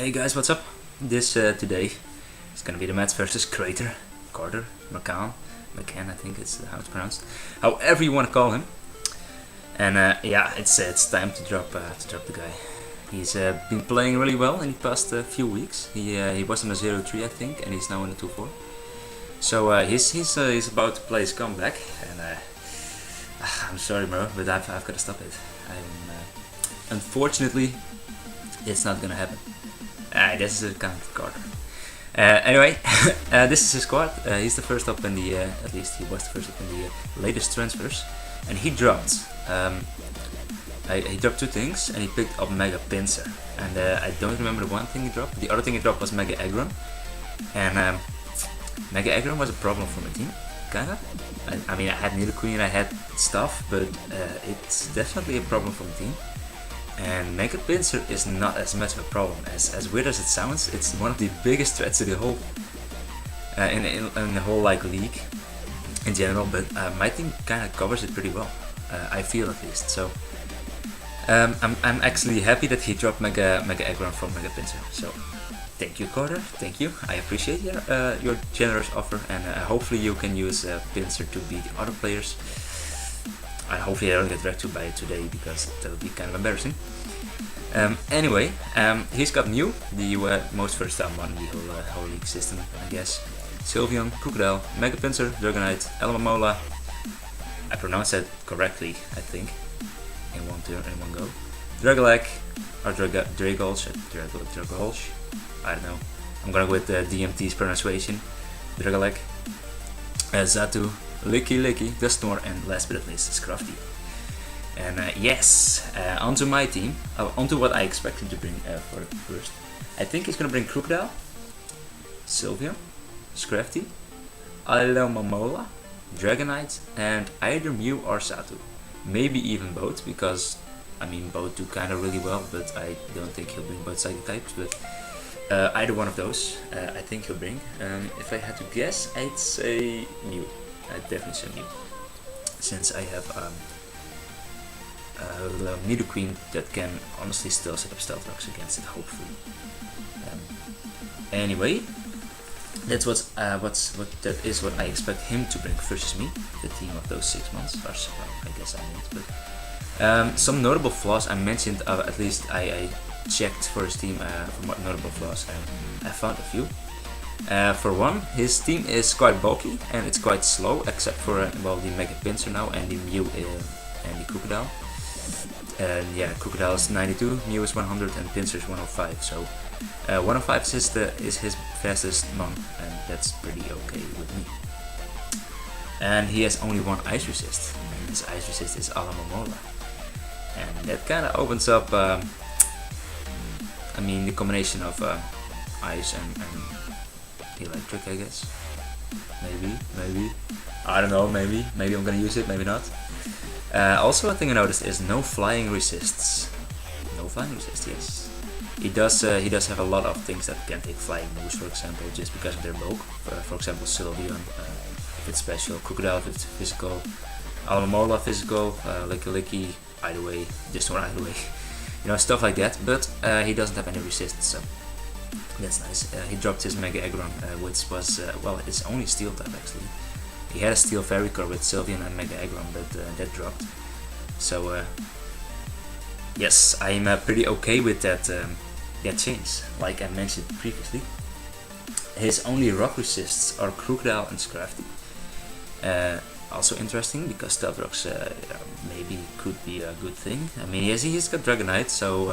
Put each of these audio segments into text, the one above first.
Hey guys, what's up? This today is gonna be the Mets versus Carter, McCann, I think it's how it's pronounced. However you want to call him. And yeah, it's time to drop the guy. He's been playing really well in the past few weeks. He was on a 0-3 I think, and he's now in a 2-4. So he's about to play his comeback, and I'm sorry, bro, but I've got to stop it. Unfortunately, it's not gonna happen. This is a kind of Carter. Anyway, this is his squad. He's the first up in the, at least he was the first up in the latest transfers, and he dropped. He dropped two things, and he picked up Mega Pinsir. And I don't remember the one thing he dropped. The other thing he dropped was Mega Aggron, and Mega Aggron was a problem for my team, kinda. I mean, I had Nidoqueen, I had stuff, but it's definitely a problem for the team. And Mega Pinsir is not as much of a problem as weird as it sounds. It's one of the biggest threats to the whole in the whole like league in general. But my team kind of covers it pretty well. I feel at least. So I'm actually happy that he dropped Mega Aggron from Mega Pinsir. So thank you, Carter. Thank you. I appreciate your generous offer, and hopefully you can use Pinsir to beat other players. Hopefully I don't get wrecked by it today, because that would be kind of embarrassing. Anyway, he's got Mew, the most versatile one in the whole league system, I guess. Sylveon, Crocodile, Mega Pinsir, Dragonite, Alomomola. I pronounced that correctly, I think, in one go. Dragalek, or Dragolch, I don't know. I'm gonna go with DMT's pronunciation. Dragalek, Zatu, Licky, Dusknoir, and last but not least, Scrafty. And yes, onto my team, onto what I expect him to bring for first. I think he's gonna bring Crocodile, Sylveon, Scrafty, Alomomola, Dragonite, and either Mew or Zatu. Maybe even both, because I mean both do kind of really well, but I don't think he'll bring both Psychic types. But either one of those, I think he'll bring. If I had to guess, I'd say Mew. I'd definitely say Mew, since I have Nidoqueen that can honestly still set up Stealth Rocks against it, hopefully. Anyway, that's what I expect him to bring versus me, the team of those 6 months, or so, well, I guess I meant. But some notable flaws I mentioned, at least I checked for his team for what notable flaws, and I found a few. For one, his team is quite bulky and it's quite slow, except for well, the Mega Pinsir now and the Mew and the Crocodile. And yeah, Crocodile is 92, Mew is 100, and Pinsir is 105. So 105 is his fastest mon, and that's pretty okay with me. And he has only one Ice Resist, and his Ice Resist is Alomomola, and that kind of opens up. I mean, the combination of ice and electric, I guess. Maybe. I don't know, maybe I'm gonna use it, maybe not. Also, a thing I noticed is no flying resists. No flying resist, yes. He does have a lot of things that can take flying moves, for example, just because of their bulk. For example, Sylveon, if it's special, Crocodile if it's physical, Alomomola physical, Licky, either way, just one either way. You know, stuff like that, but he doesn't have any resists, so that's nice. He dropped his Mega Aggron, which was, well, it's only Steel type actually. He had a Steel Fairy Core with Sylveon and Mega Aggron, but that dropped. So, yes, I'm pretty okay with that change, like I mentioned previously. His only rock resists are Crocodile and Scrafty. Also interesting, because Stealth Rocks maybe could be a good thing. I mean, he's got Dragonite, so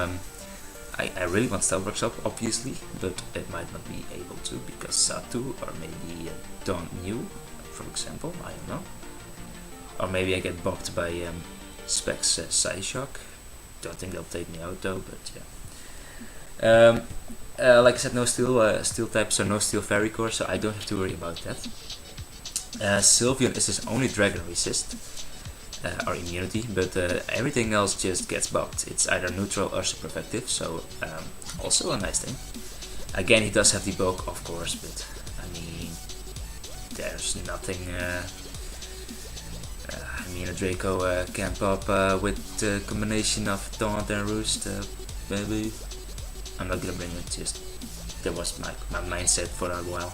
I really want Stealth Rocks up, obviously, but it might not be able to, because Zatu or maybe Don't New, for example, I don't know. Or maybe I get bopped by Specs Psyshock. Don't think they'll take me out though, but yeah. Like I said, no steel types or no Steel Fairy Core, so I don't have to worry about that. Sylveon is his only Dragon Resist, or immunity, but everything else just gets buffed. It's either neutral or super effective, so also a nice thing. Again, he does have the bulk, of course, but I mean, there's nothing. I mean, a Draco can pop with the combination of Taunt and Roost, maybe. I'm not gonna bring it, just that was my mindset for a while.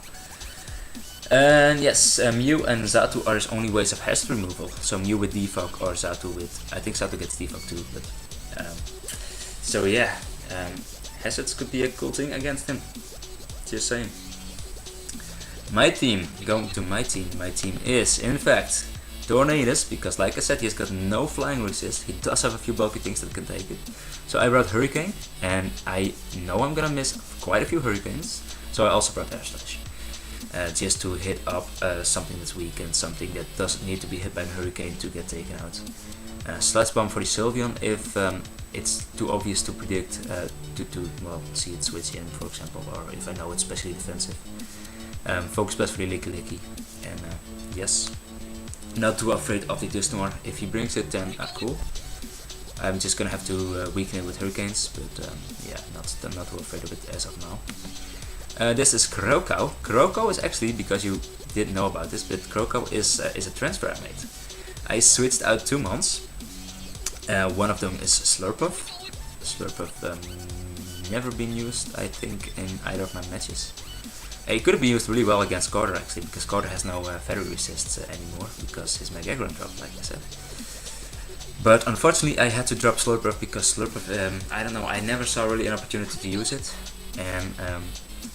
And yes, Mew and Xatu are his only ways of hazard removal. So Mew with defog or Xatu with, I think Xatu gets defog too, but so yeah, hazards could be a cool thing against him, just saying. My team, going to my team is in fact Tornadus, because like I said, he's got no flying resist. He does have a few bulky things that can take it. So I brought Hurricane, and I know I'm gonna miss quite a few Hurricanes, so I also brought Air Slash. Just to hit up something that's weak and something that doesn't need to be hit by a Hurricane to get taken out. Sludge Bomb for the Sylveon if it's too obvious to predict, well, see it switch in, for example, or if I know it's specially defensive. Focus Blast for the Licky, and yes, not too afraid of the Dusknoir. If he brings it, then cool. I'm just gonna have to weaken it with Hurricanes, but yeah, I'm not too afraid of it as of now. This is Kroko. Kroko is actually, because you didn't know about this, but Kroko is a transfer I made. I switched out 2 mons. One of them is Slurpuff. Slurpuff never been used, I think, in either of my matches. It could have been used really well against Carter actually, because Carter has no feather resists anymore, because his Mega Aggron dropped, like I said. But unfortunately I had to drop Slurpuff because Slurpuff, I don't know, I never saw really an opportunity to use it. And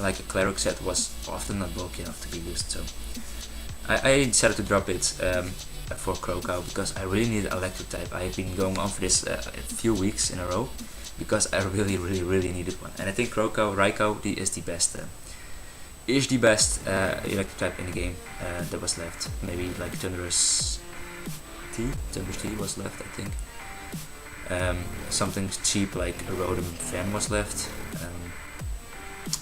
like a Cleric set was often not bulky enough to be used, so I decided to drop it for Kroko because I really need an electric type. I've been going on for this a few weeks in a row because I really needed one, and I think Raikou is the best electric type in the game that was left. Maybe like Thunderous T was left, I think. Something cheap like Rotom Fan was left.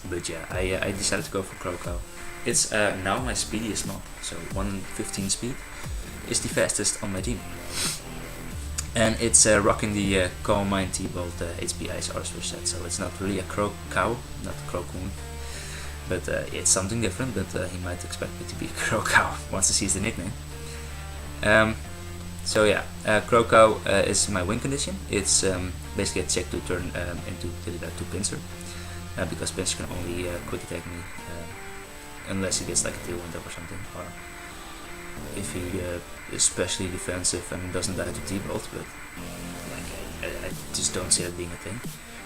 But yeah, I decided to go for Kroko. It's now my speediest mob, so 115 speed is the fastest on my team. And it's rocking the Calm Mind T-Bolt HP Ice Archer set, so it's not really a Crocow, not Crocoon, but it's something different, but he might expect me to be Crocow once he sees the nickname. So yeah, Kroko is my win condition. It's basically a check to turn into to Pinsir. Because Pinsir can only quick attack me unless he gets like a tailwind up or something, or if he is especially defensive and doesn't die to T-Bolt, but like, I just don't see that being a thing.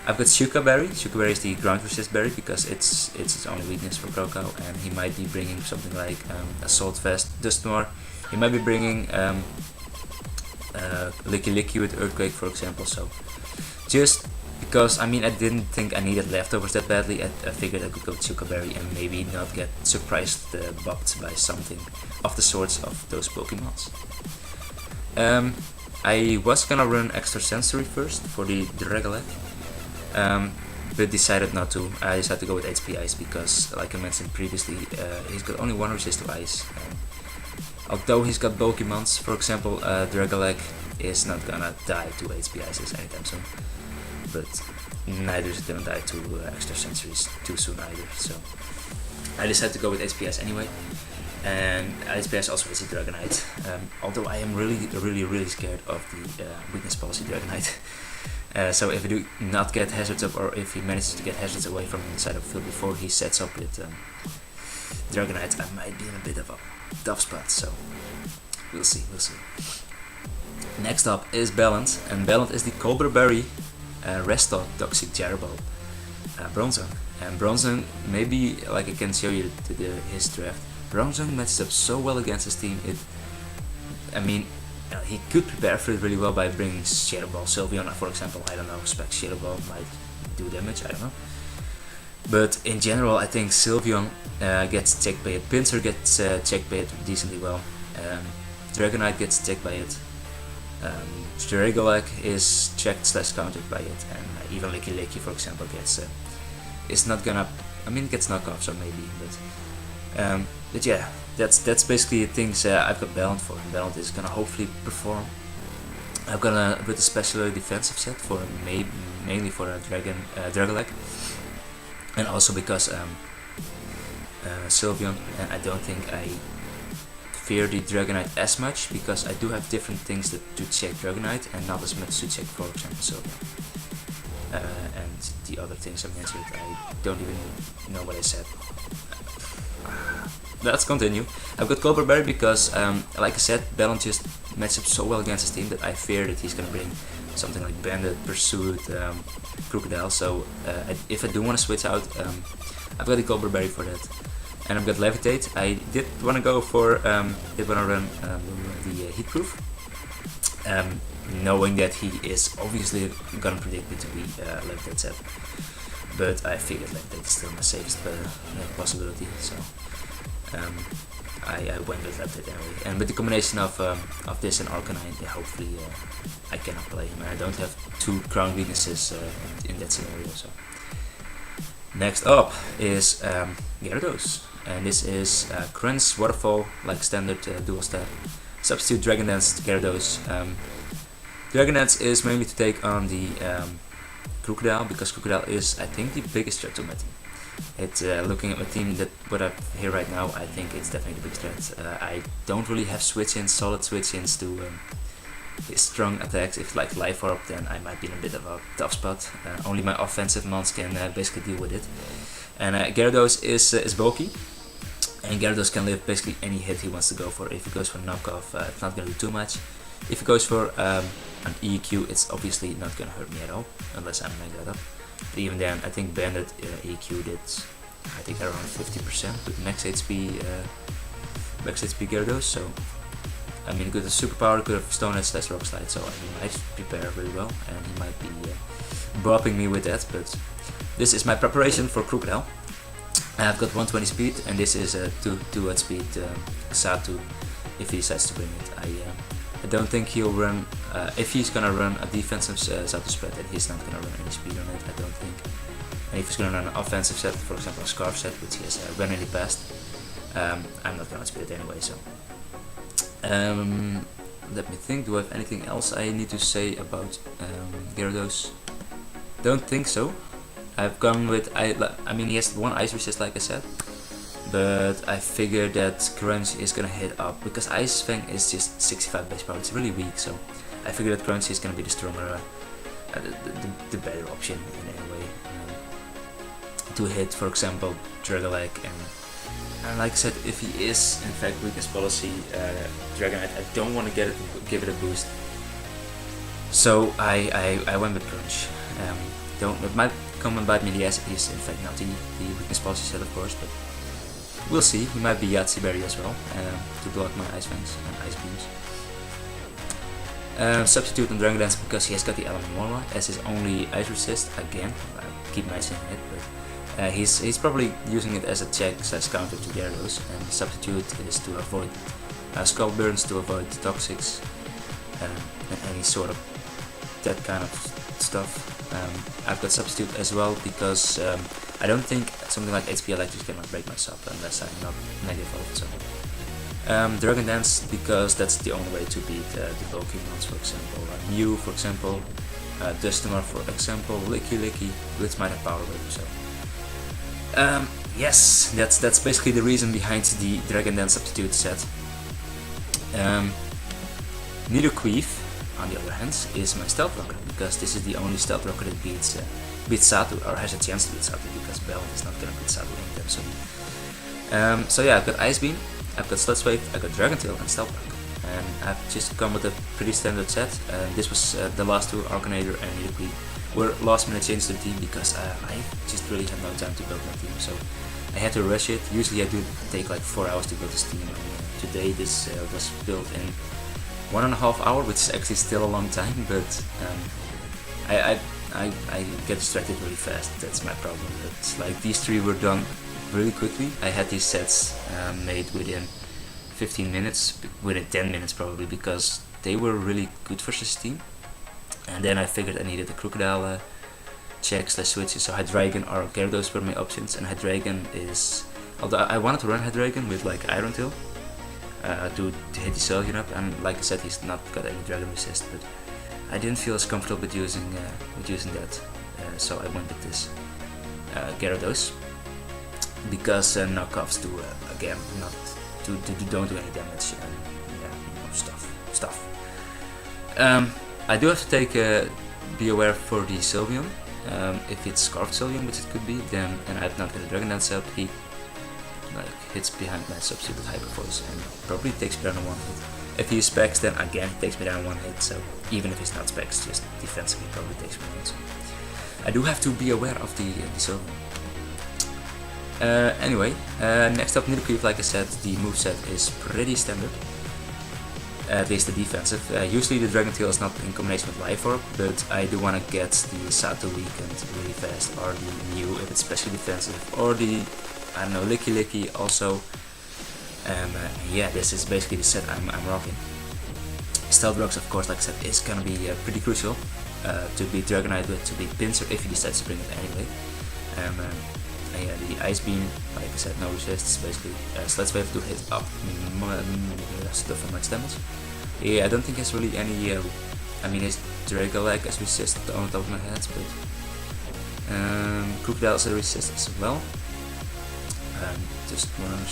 I've got Shuka Berry. Shuka Berry is the ground resist berry because it's its only weakness for Kroko, and he might be bringing something like Assault Vest, Dusknoir. He might be bringing Licky with Earthquake, for example. So just because, I mean, I didn't think I needed leftovers that badly, I figured I could go Shuka Berry and maybe not get surprised bopped by something of the sorts of those Pokemons. I was gonna run Extra Sensory first for the Dragalek, but decided not to. I decided to go with HP Ice because, like I mentioned previously, he's got only one resist to Ice. Although he's got bulky mons, for example, Dragalek is not gonna die to HP Ices anytime soon. But neither is it gonna die to Extra Sensories too soon either. So I decided to go with HPS anyway. And HPS also has a Dragonite. Although I am really scared of the weakness policy Dragonite. So if I do not get hazards up, or if he manages to get hazards away from the side of the field before he sets up with Dragonite, I might be in a bit of a tough spot. So we'll see. Next up is Ballant, and Ballant is the Colbur Berry Restock Toxic Jarabal Bronzong. And Bronzong, maybe like I can show you his draft. Bronzong matches up so well against his team. He could prepare for it really well by bringing Shadow Ball. Sylveon, for example, I don't know, Spec Shadow Ball might do damage, I don't know. But in general, I think Sylveon gets checked by it. Pinsir gets checked by it decently well. Dragonite gets checked by it. Dragalek is checked / countered by it, and even Licky, for example, gets is not gonna. Gets knockoff, so maybe, but yeah, that's basically the things I've got Ballant for. And Ballant is gonna hopefully perform. I've got a bit of special defensive set for mainly for Dragalek, and also because Sylveon, and I don't think I fear the Dragonite as much, because I do have different things to check Dragonite and not as much to check, for example, Sylveon. And the other things I mentioned. I don't even know what I said. Let's continue. I've got Colbert Berry because, like I said, Bellon just matched up so well against his team that I fear that he's gonna bring something like Bandit, Pursuit, Crocodile. So if I do want to switch out, I've got the Colbert Berry for that. And I've got Levitate. I did want to go for, did want to run the Heatproof. Knowing that he is obviously gonna predict me to be Levitate set. But I figured Levitate is still my safest possibility, so I went with Levitate anyway. And with the combination of this and Arcanine, hopefully I can outplay him. I don't have 2 crown weaknesses in that scenario. So next up is Gyarados, and this is Crunch, Waterfall, like standard dual step. Substitute Dragon Dance to Gyarados. Dragon Dance is mainly to take on the Crocodile, because Crocodile is, I think, the biggest threat to my team. Looking at my team, that what I have here right now, I think it's definitely the biggest threat. I don't really have switch-ins, solid switch-ins to his strong attacks. If like Life Orb, then I might be in a bit of a tough spot. Only my offensive mons can basically deal with it. And Gyarados is bulky, and Gyarados can live basically any hit he wants to go for. If he goes for knockoff, it's not going to do too much. If he goes for an EQ, it's obviously not going to hurt me at all, unless I'm mega up. But even then, I think Bandit EQ did, I think around 50% with max HP Gyarados. So I mean, good superpower, good Stone Edge / Rock Slide. So he might prepare very well, and he might be bopping me with that. But this is my preparation for Crocodile. I've got 120 speed, and this is a 2 at speed Satu if he decides to bring it. I don't think he'll run, if he's gonna run a defensive Satu spread, then he's not gonna run any speed on it, I don't think. And if he's gonna run an offensive set, for example a Scarf set, which he has run in the past, I'm not gonna speed it anyway, so. Let me think, do I have anything else I need to say about Gyarados? Don't think so. I've gone with, I mean he has 1 Ice Resist like I said, but I figured that Crunch is gonna hit up, because Ice Fang is just 65 base power, it's really weak, so I figured that Crunch is gonna be the stronger, the better option in any way, to hit, for example, Dragonite, and like I said, if he is in fact weakness policy Dragonite, I don't want to give it a boost, so I went with Crunch. It might come and bite me in the ass if he's in fact not the weakness policy set, of course, but we'll see. He might be Yahtzee Berry as well to block my Ice Fangs and Ice Beams. Substitute on Dragon Dance because he has got the Element Morma as his only Ice Resist again. I keep mentioning it, but he's probably using it as a check / counter to Gyarados, and the substitute is to avoid Skull Burns, to avoid Toxics, and any sort of that kind of stuff. I've got substitute as well because I don't think something like HP Electric can break my sub unless I'm not negative out. So Dragon Dance because that's the only way to beat the bulky ones, for example Mew, for example, Dustimer, for example, Licky, which might have Power Wave. So yes, that's basically the reason behind the Dragon Dance substitute set. Nidoqueef, on the other hand, is my Stealth Rocket, because this is the only Stealth Rocket that beats Satu, or has a chance to beat Satu, because Bell is not gonna beat Satu anytime soon. So yeah, I've got Ice Beam, I've got Sludge Wave, I've got Dragon Tail and Stealth Rock, and I've just come with a pretty standard set. This was the last 2, Arcanator and Nidoqueef, were last minute changes to the team because I just really had no time to build my team, so I had to rush it. Usually I do take like 4 hours to build this team, and today this was built in 1.5 hours, which is actually still a long time, but I get distracted really fast. That's my problem. It's like these 3 were done really quickly. I had these sets made within 15 minutes, within 10 minutes probably, because they were really good for this team. And then I figured I needed a Crocodile check / switches, so Hydreigon or Gyarados were my options, and Hydreigon is, although I wanted to run Hydreigon with like Iron Tail, to hit the Sylveon up, and like I said, he's not got any Dragon Resist, but I didn't feel as comfortable with using that, so I went with this Gyarados, because knockoffs do again not don't do any damage, and yeah, stuff. I do have to be aware for the Sylveon, If it's Scarfzillion, which it could be, then and I've not got a Dragon Dance up, he like hits behind my substitute with Hyper Voice and probably takes me down in one hit. If he is Specs, then again he takes me down in one hit. So even if he's not Specs, just defensively probably takes me down. So I do have to be aware of the Sylveon. Anyway, next up Nidokeefe, like I said, the moveset is pretty standard. At least the defensive. Usually the Dragon Tail is not in combination with Life Orb, but I do want to get the Sato Weekend really fast, or the Mew if it's specially defensive, or the, I don't know, Licky Licky also. Yeah, this is basically the set I'm rocking. Stealth Rocks, of course, like I said, is gonna be pretty crucial to beat Dragonite with, to beat Pinsir if he decides to bring it anyway. Yeah, the Ice Beam, like I said, no resist, basically Sludge Wave to hit up stuff and max damage. Yeah, I don't think there's really any, I mean his Dragolag as resist on the top of my head, but Crocodile is a resist as well. Just one other.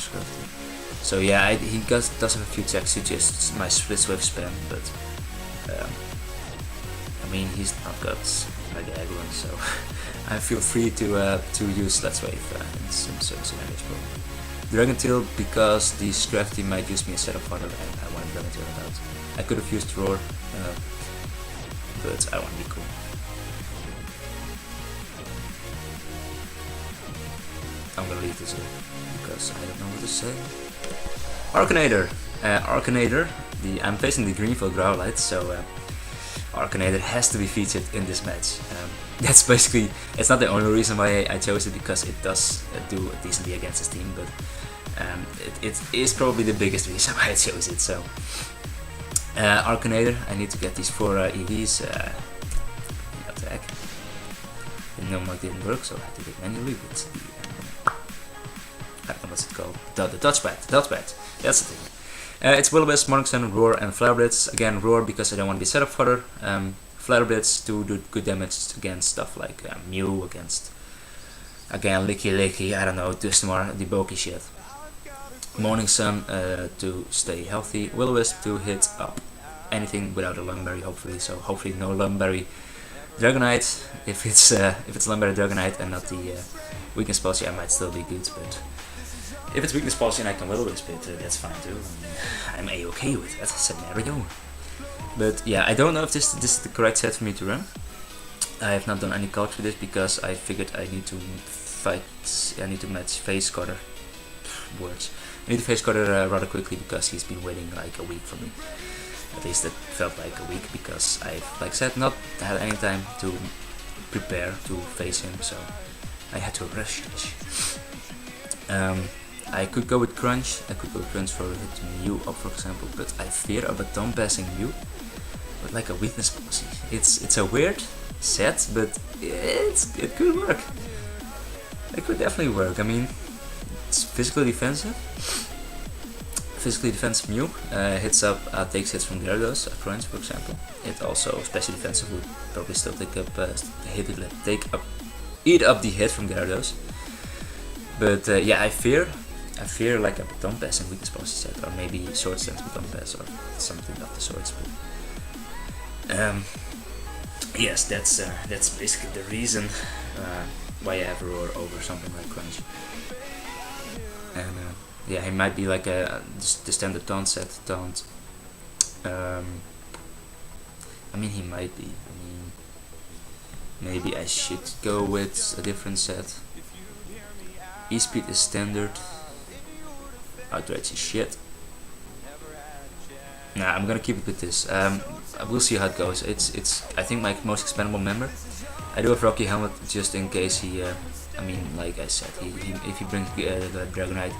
So yeah, he does have a few checks to just my Split Wave spam, but I mean he's not got like Aggron, so I feel free to use Sludge Wave in some scenarios probably. Dragon Tail, because the Scrafty might use me a setup fodder and I want Dragon Tail out. I could have used Roar, but I want to be cool. I'm gonna leave this in because I don't know what to say. Arcanator! Arcanator, I'm facing the Greenville Growlithes, so Arcanator has to be featured in this match. That's basically, it's not the only reason why I chose it, because it does do decently against this team, but it is probably the biggest reason why I chose it. So Arcanator, I need to get these 4 EVs attack. The Nomad didn't work, so I had to do it manually with the I don't know what's it called, the touchpad, that's the thing. It's Will-O-Wisp, Morning Sun, Roar and Flare Blitz. Again, Roar because I don't want to be set up fodder. Flare Blitz to do good damage against stuff like Mew, against, again, Licky Licky, I don't know, just more the bulky shit. Morning Sun to stay healthy, Will-O-Wisp to hit up anything without a Lumberry, hopefully, so hopefully no Lumberry Dragonite. If it's Lumberry Dragonite and not the Weakness Policy, I might still be good, but if it's Weakness Policy and I can Will-O-Wisp it, that's fine too. I mean, I'm a-okay with that scenario. But yeah, I don't know if this is the correct set for me to run. I have not done any calcs for this because I figured I need to match Face Cutter. Words. I need to Face Cutter rather quickly because he's been waiting like a week for me. At least it felt like a week because I've, like I said, not had any time to prepare to face him, so I had to rush this. I could go with Crunch, for hit Mew up for example, but I fear a baton passing Mew with like a weakness policy. It's a weird set, but it could work. It could definitely work. I mean, it's physically defensive Mew, hits up, takes hits from Gyarados, a Crunch for example. It also, special defensive, would probably still eat up the hit from Gyarados. But yeah, I fear like a baton pass and weakness policy set, or maybe Sword Stance baton pass or something of the sorts. But yes, that's basically the reason why I have Roar over something like Crunch. And yeah, he might be like the standard taunt set. I mean, he might be. I mean, maybe I should go with a different set. E-Speed is standard. Outrage is shit. Nah, I'm gonna keep it with this. We'll see how it goes. It's I think my most expendable member. I do have Rocky Helmet just in case he. I mean, like I said, if he brings the Dragonite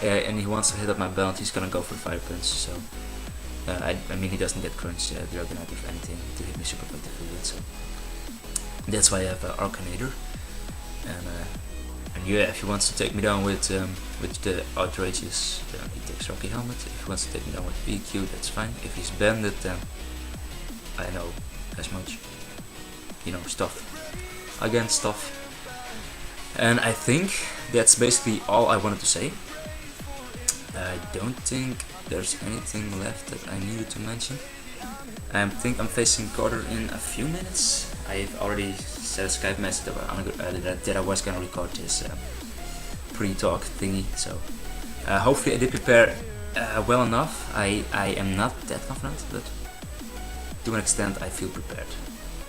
and he wants to hit up my belt, he's gonna go for Fire Punch. So I mean, he doesn't get Crunch Dragonite if anything to hit me super effectively with. So that's why I have Arcanator. And yeah, if he wants to take me down with the outrages, then he takes Rocky Helmet. If he wants to take me down with PQ, that's fine. If he's banded, then I know as much. You know, stuff against stuff. And I think that's basically all I wanted to say. I don't think there's anything left that I needed to mention. I think I'm facing Carter in a few minutes. I've already sent a Skype message that I was gonna record this pre-talk thingy, so hopefully I did prepare well enough. I am not that confident, but to an extent I feel prepared.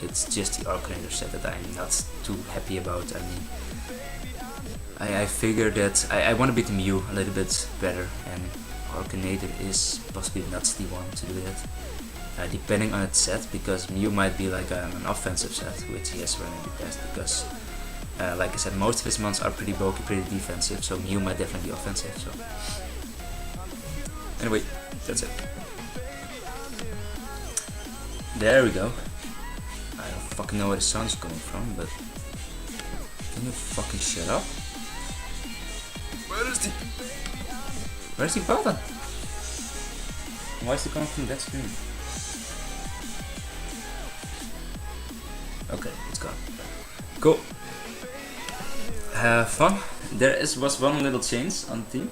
It's just the Arcanator set that I'm not too happy about. I mean, I figure that I want to beat the Mew a little bit better, and Arcanator is possibly not the one to do that. Depending on its set, because Mew might be like an offensive set, which he has running the best, because like I said, most of his mons are pretty bulky, pretty defensive, so Mew might definitely be offensive. So anyway, that's it. There we go. I don't fucking know where the sound's coming from, but can you fucking shut up? Where's the button? Why is it coming from that screen? Okay, it's gone. Cool. Fun. There was one little change on the team.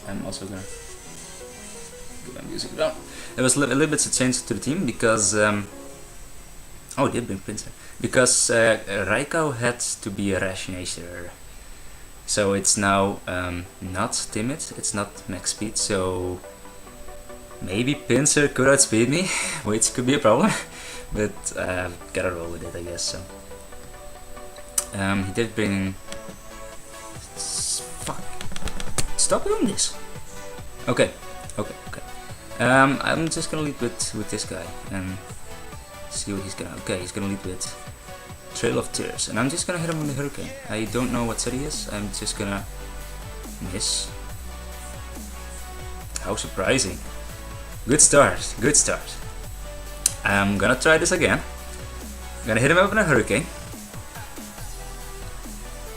I'm also gonna get my music down. There was a little bit of change to the team because oh, I did bring Pincer. Because Raikou had to be a Rationator. So it's now not timid, it's not max speed, so maybe Pincer could outspeed me, which could be a problem. But gotta roll with it, I guess. So he did bring. Fuck! Stop doing this. Okay. I'm just gonna lead with this guy and see what he's gonna. Okay, he's gonna lead with Trail of Tears, and I'm just gonna hit him with the Hurricane. I don't know what set he is. I'm just gonna miss. How surprising! Good start. Good start. I'm gonna try this again. I'm gonna hit him up with a Hurricane.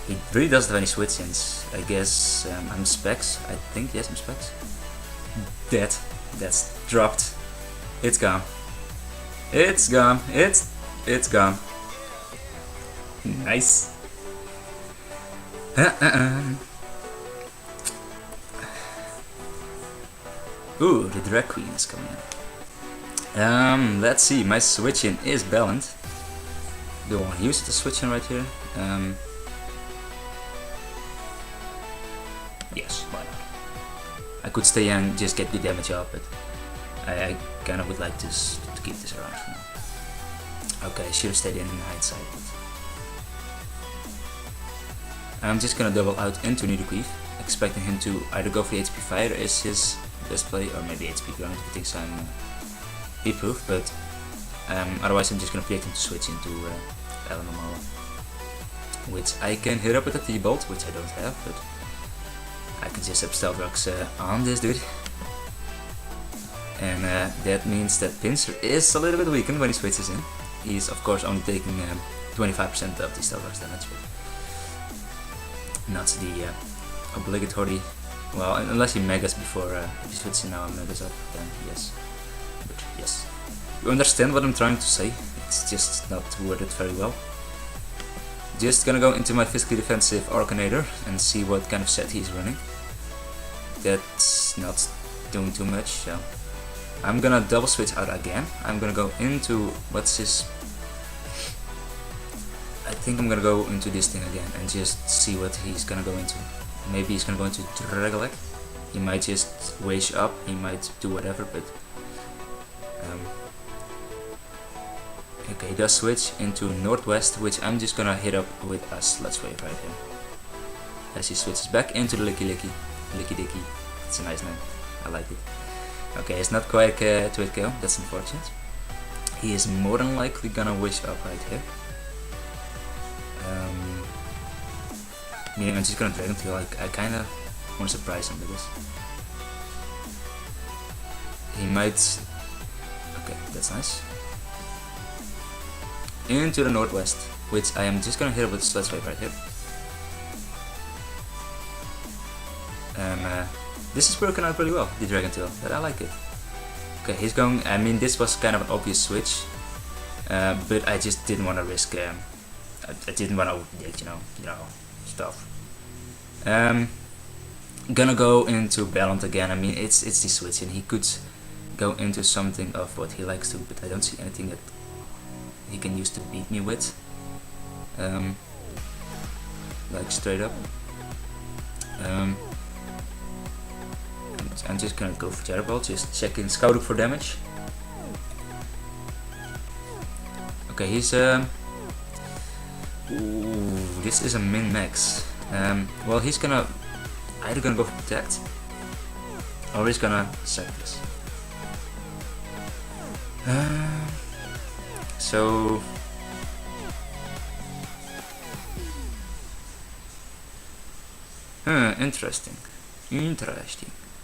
He really doesn't have any switch-ins. I guess I'm Specs. I think, yes, I'm Specs. That's dropped. It's gone. It's gone. It's gone. Nice. Ooh, the Drag Queen is coming in. Let's see, my switch-in is balanced. Do I want to use the switch-in right here? Yes, why not? I could stay and just get good damage up, but I kind of would like to keep this around for now. Okay, I should have stayed in hindsight, but I'm just gonna double out into Nidoqueen, expecting him to either go for the HP Fire as his best play, or maybe HP Ground if he thinks I'm E-proof, but otherwise I'm just gonna predict him to switch into Elemental, which I can hit up with a T-Bolt, which I don't have, but I can just have Stealth Rocks on this dude. And that means that Pinsir is a little bit weakened when he switches in. He's of course only taking 25% of the Stealth Rocks damage, but not the obligatory. Well, unless he Megas before, if he switches in now and Megas up, then yes. But yes, you understand what I'm trying to say. It's just not worded very well. Just gonna go into my physically defensive Arcanator and see what kind of set he's running. That's not doing too much, so I'm gonna double switch out again. I'm gonna go into what's his. I think I'm gonna go into this thing again and just see what he's gonna go into. Maybe he's gonna go into Dragalek. He might just wage up. He might do whatever, but okay, he does switch into Northwest, which I'm just gonna hit up with a Sludge Wave right here. As he switches back into the Licky Dicky. It's a nice name. I like it. Okay, it's not quite to hit KO. That's unfortunate. He is more than likely gonna wish up right here. Meaning I'm just gonna Dragon Tail. Like, I kinda wanna surprise him with this. He might. Okay, that's nice. Into the Northwest, which I am just gonna hit it with a Sludge Wave right here. This is working out pretty well, the Dragon Tail, but I like it. Okay, he's going. I mean, this was kind of an obvious switch, but I just didn't want to risk. I didn't want to overpredict, you know, stuff. Gonna go into Ballant again. I mean, it's the switch, and he could go into something of what he likes to, but I don't see anything that he can use to beat me with. Like straight up. I'm just gonna go for Shadow Ball, just checking Scouting for damage. Okay, he's ooh, this is a min-max. Well, he's gonna either gonna go for Protect, or he's gonna sack this. So interesting.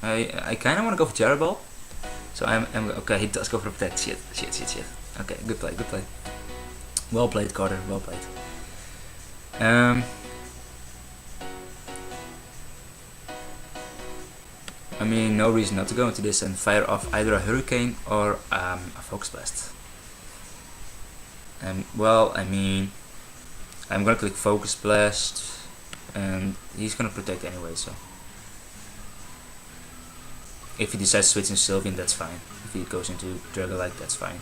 I kind of want to go for Shadow Ball, so I'm okay. He does go for Protect. Shit. Okay, good play. Well played, Carter. Well played. I mean, no reason not to go into this and fire off either a Hurricane or a Focus Blast. Well, I mean, I'm gonna click Focus Blast, and he's gonna protect anyway, so. If he decides to switch in Sylveon, that's fine. If he goes into Dragonite, that's fine.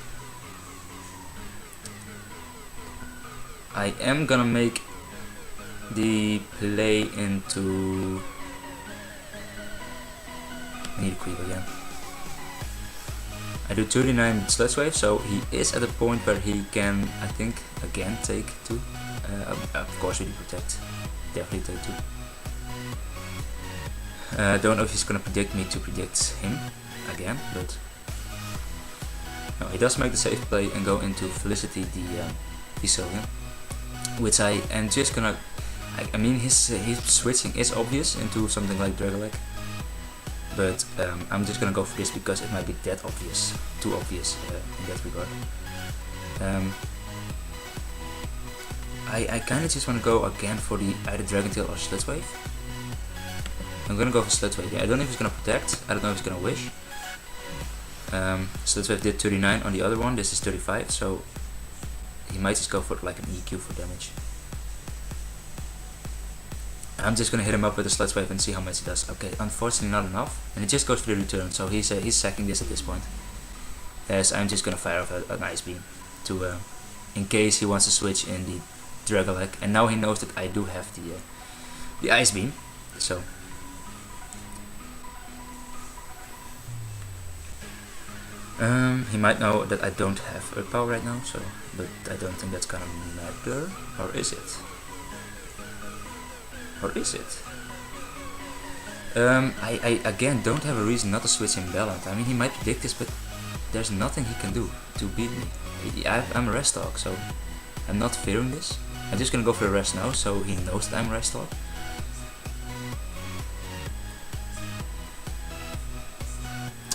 I am gonna make the play into Nidoqueen again. I do 39 Sludge Wave, so he is at a point where he can, I think, again take 2. Of course, we protect. Definitely take 2. Don't know if he's gonna predict me to predict him again, but no, he does make the safe play and go into Felicity the Sylveon, which I am just gonna. I mean, his switching is obvious into something like Dragonite, but I'm just gonna go for this because it might be that obvious, too obvious in that regard. I kind of just want to go again for the either Dragon Tail or Sludge Wave. I'm gonna go for Sludge Wave. Yeah, I don't know if he's gonna protect. I don't know if he's gonna wish. Sludge Wave did 39 on the other one. This is 35, so he might just go for like an EQ for damage. I'm just gonna hit him up with a Sludge Wave and see how much he does. Okay, unfortunately not enough, and it just goes for the return. So he's sacking this at this point. As I'm just gonna fire off an Ice Beam to in case he wants to switch in the Dragonite, and now he knows that I do have the Ice Beam. So. He might know that I don't have Earth Power right now, so, but I don't think that's gonna matter, or is it? I again don't have a reason not to switch in Ballant. I mean, he might predict this, but there's nothing he can do to beat me. I'm a Rest Dog, so I'm not fearing this. I'm just gonna go for a Rest now, so he knows that I'm a Rest Dog.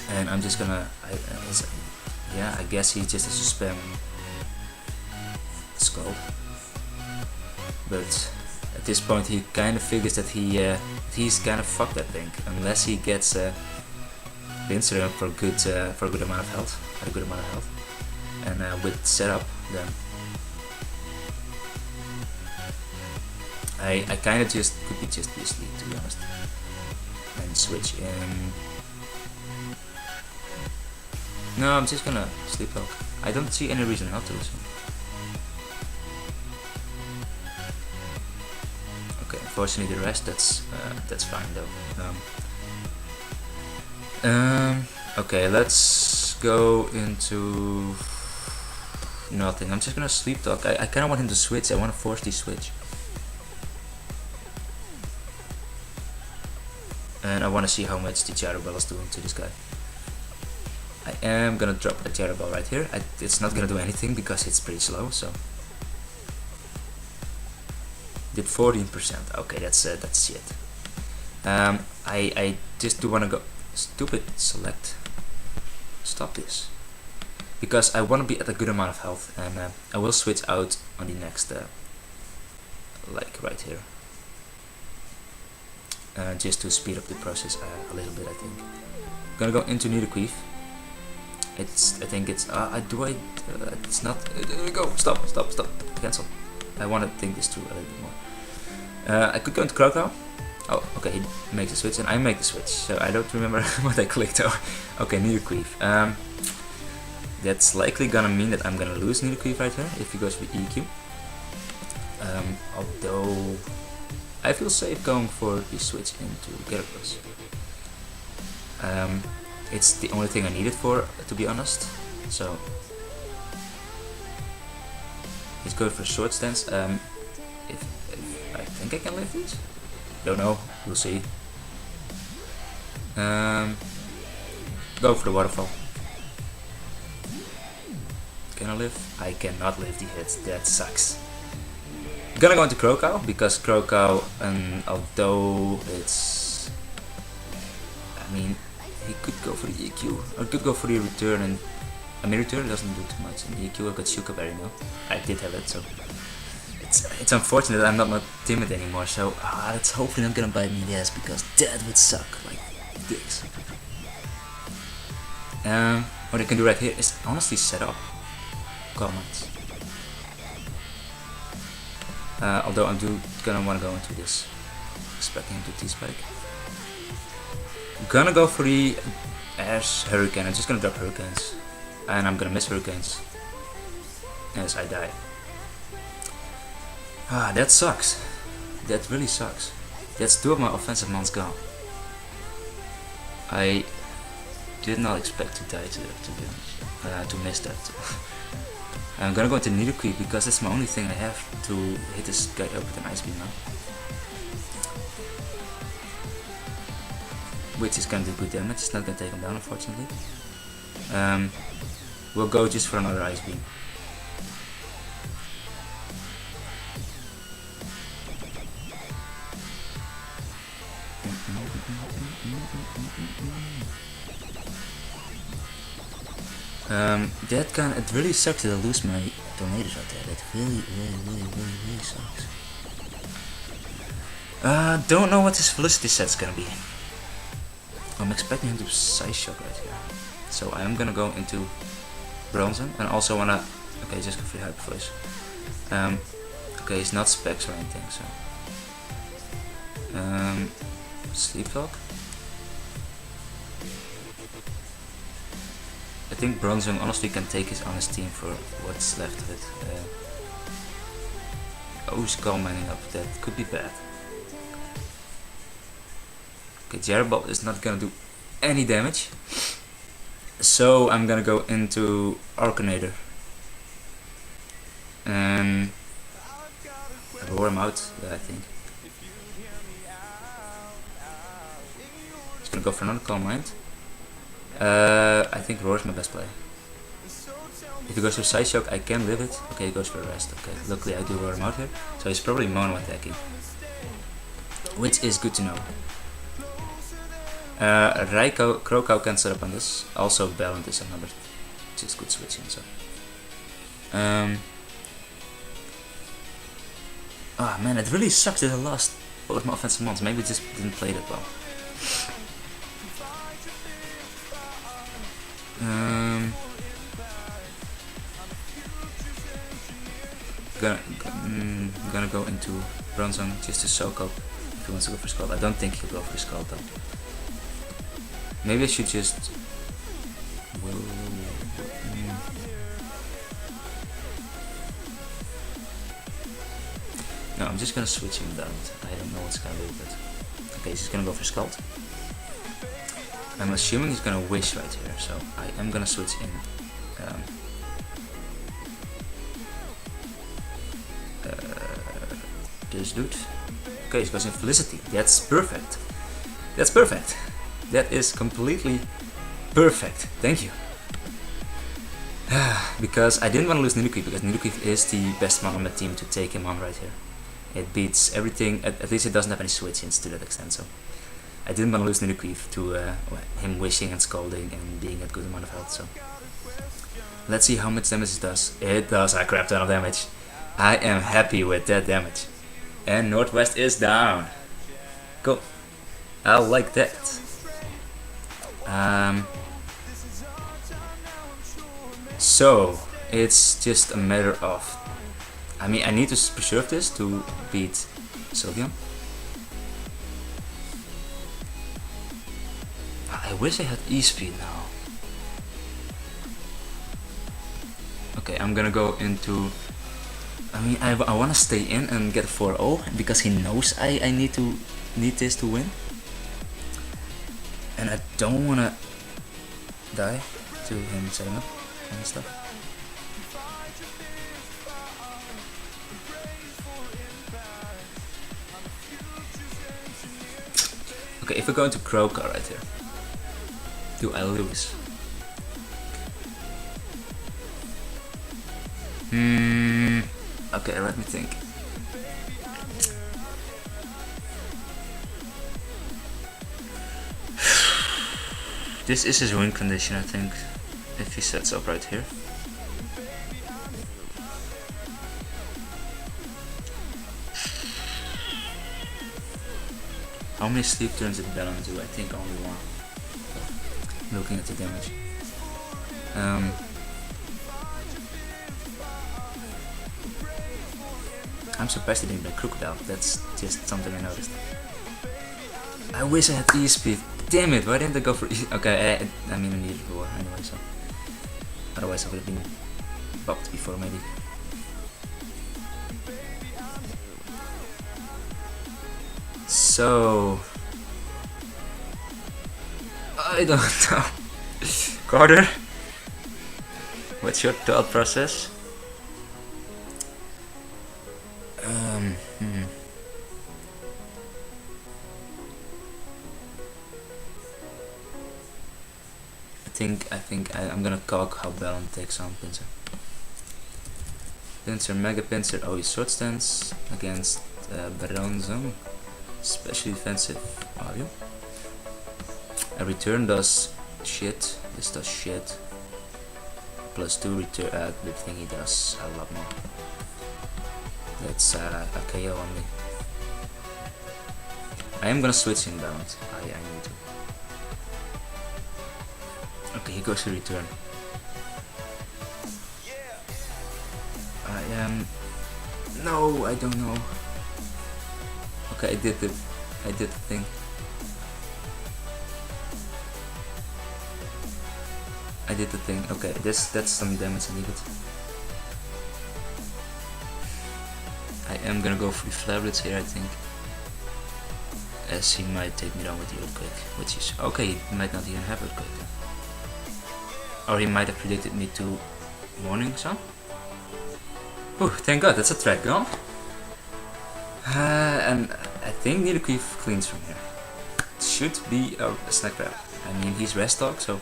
And I'm just gonna, I guess he just has to spam Skull. But at this point he kind of figures that he's kind of fucked, I think, unless he gets Pinsir up for a good amount of health, and with setup, then I kind of could be just be asleep, to be honest, and switch in. No, I'm just gonna Sleep Talk. I don't see any reason not to. So. Okay, unfortunately the rest, that's fine though. Okay, let's go into nothing. I'm just gonna Sleep Talk. I kind of want him to switch. I want to force the switch, and I want to see how much the Shadow Ball is doing to this guy. I am gonna drop a Shadow Ball right here. It's not gonna do anything because it's pretty slow. So did 14%. Okay, that's shit. I just do wanna go. Stupid select. Stop this. Because I wanna be at a good amount of health, and I will switch out on the next, like right here. Just to speed up the process a little bit, I think. Gonna go into Nidoqueen. I think it's, it's not, go, stop, cancel. I want to think this through a little bit more. I could go into Crocodile. Oh, okay, he makes a switch and I make the switch, so I don't remember what I clicked though. Okay, Nidoqueen. That's likely gonna mean that I'm gonna lose Nidoqueen right here if he goes for the EQ. Although I feel safe going for the switch into Gyarados. It's the only thing I need it for, to be honest. So he's going for a short stance. If I think I can live these? Don't know. We'll see. Go for the waterfall. Can I live? I cannot live the hit. That sucks. Gonna go into Crocow because Crocow, although it's, I mean, he could go for the EQ or could go for the return, and I mean return doesn't do too much. And the EQ I got Shuka Berry now. I did have it, so it's unfortunate that I'm not timid anymore. So that's hopefully not gonna bite me in the ass because that would suck like dicks. What I can do right here is honestly set up comments. Although I'm gonna want to go into this, expecting him to T-Spike. Gonna go for the Ash Hurricane. I'm just gonna drop Hurricanes, and I'm gonna miss Hurricanes as I die. That sucks. That really sucks. That's 2 of my offensive mons gone. I did not expect to die to be honest, to miss that. I'm gonna go into Nidoqueen because that's my only thing I have to hit this guy up with an Ice Beam now. Which is gonna do good damage. It's not gonna take him down, unfortunately. We'll go just for another Ice Beam. It really sucks that I lose my tornadoes right there. That really sucks. Don't know what his Felicity set's gonna be. I'm expecting him to Size Shock right here. So I am gonna go into Bronzong and also wanna, okay, just go for the Hyper Voice. Okay, he's not Specs or anything, so. Sleep Talk. I think Bronzong honestly can take his on his team for what's left of it. Oh, he's Calm Minding up. That could be bad. Okay, Gyarados is not gonna do any damage. So I'm gonna go into Arcanator. And roar him out, yeah, I think. He's gonna go for another Calm Mind. I think Roar is my best play. If he goes for Side Shock, I can live it. Okay, he goes for Rest. Okay, luckily I do roar him out here. So he's probably mono attacking, which is good to know. Crocow can set up on this. Also, Ballant is another just good switching. So, man, it really sucks that I lost both my offensive mons. Maybe just didn't play that well. Gonna go into Bronzong just to soak up if he wants to go for Scald. I don't think he'll go for Scald though. Maybe I should just. No, I'm just gonna switch him down. I don't know what's gonna do, but okay, he's just gonna go for Scald. I'm assuming he's gonna Wish right here, so I am gonna switch in. This dude. Okay, he goes in Felicity. That's perfect. That's perfect. That is completely perfect. Thank you. Because I didn't want to lose Nidoqueen because Nidoqueen is the best mon on my team to take him on right here. It beats everything. At least it doesn't have any switch-ins to that extent. So I didn't want to lose Nidoqueen to him wishing and scolding and being at good amount of health. So let's see how much damage it does. It does a crap ton of damage. I am happy with that damage. And Northwest is down. Cool. I like that. So it's just a matter of. I mean, I need to preserve this to beat Sylveon. I wish I had E-Speed now. Okay, I'm gonna go into... I mean, I want to stay in and get 4-0 because he knows I need this to win. And I don't want to die to him setting up and stuff. Okay, if we go into Croker right here, do I lose? Okay, let me think. This is his win condition, I think, if he sets up right here. How many sleep turns did Bellon do? I think only one. Looking at the damage. I'm surprised he didn't play Crocodile. That's just something I noticed. I wish I had E-speed. Damn it, why didn't I go for E? Okay, I mean I needed war anyway, so... Otherwise I would have been popped before maybe. So... I don't know. Carter? What's your thought process? I think I'm gonna calc how Bellon takes on Pinsir. Pinsir, Mega Pinsir, oh, he's short stance against Baronzone. Specially defensive value. A return does shit, this does shit. +2 return, the thing he does a lot more. That's a KO on me. I am gonna switch in balance, I need to. Okay, he goes to return. I am... No, I don't know. Okay, I did the thing. I did the thing. Okay, that's some damage I needed. I am gonna go for the Flare Blitz here, I think. As he might take me down with the Earthquake, which is... Okay, he might not even have Earthquake then. Or he might have predicted me to Morning Sun. Oh, thank God, that's a threat gone. And I think Nidoqueen cleans from here. It should be a Snack Grab. I mean, he's Rest Dog, so...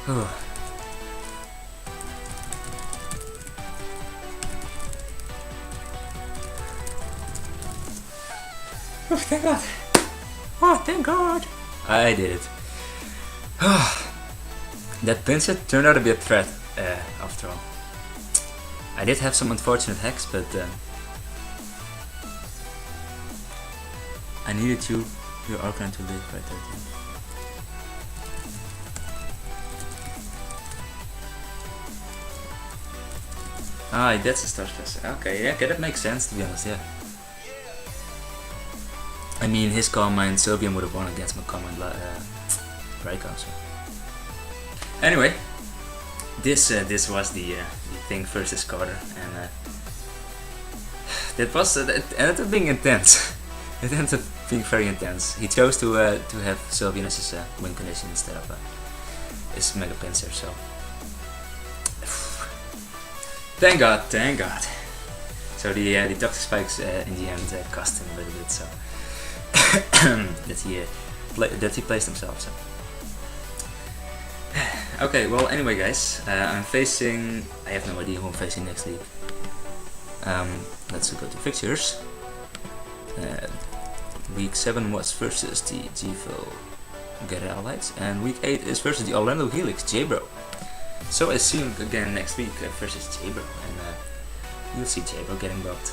Oh. Oh, thank God! Oh, thank God! I did it. That Pinsir turned out to be a threat, after all. I did have some unfortunate hacks, but I needed your Arcanine to live right there. Ah, that's a Star Stress. Okay, yeah, okay, that makes sense to be honest, yeah. I mean, his Calm Mind, Sylveon would have won against my Calm Mind Raikou, so. Anyway, this was the thing versus Carter, and that was it ended up being intense. It ended up being very intense. He chose to have Sylveon as his win condition instead of his Mega Pinsir, so. Thank God, thank God. So the Toxic Spikes in the end cost him a little bit, so that he placed himself. So. Okay, well anyway guys, I'm facing... I have no idea who I'm facing next week. Let's go to fixtures. Week 7 was versus the Greenville Growlithes, and week 8 is versus the Orlando Helix J-Bro. So I see you again next week versus J-Bro, and you'll see J-Bro getting buffed.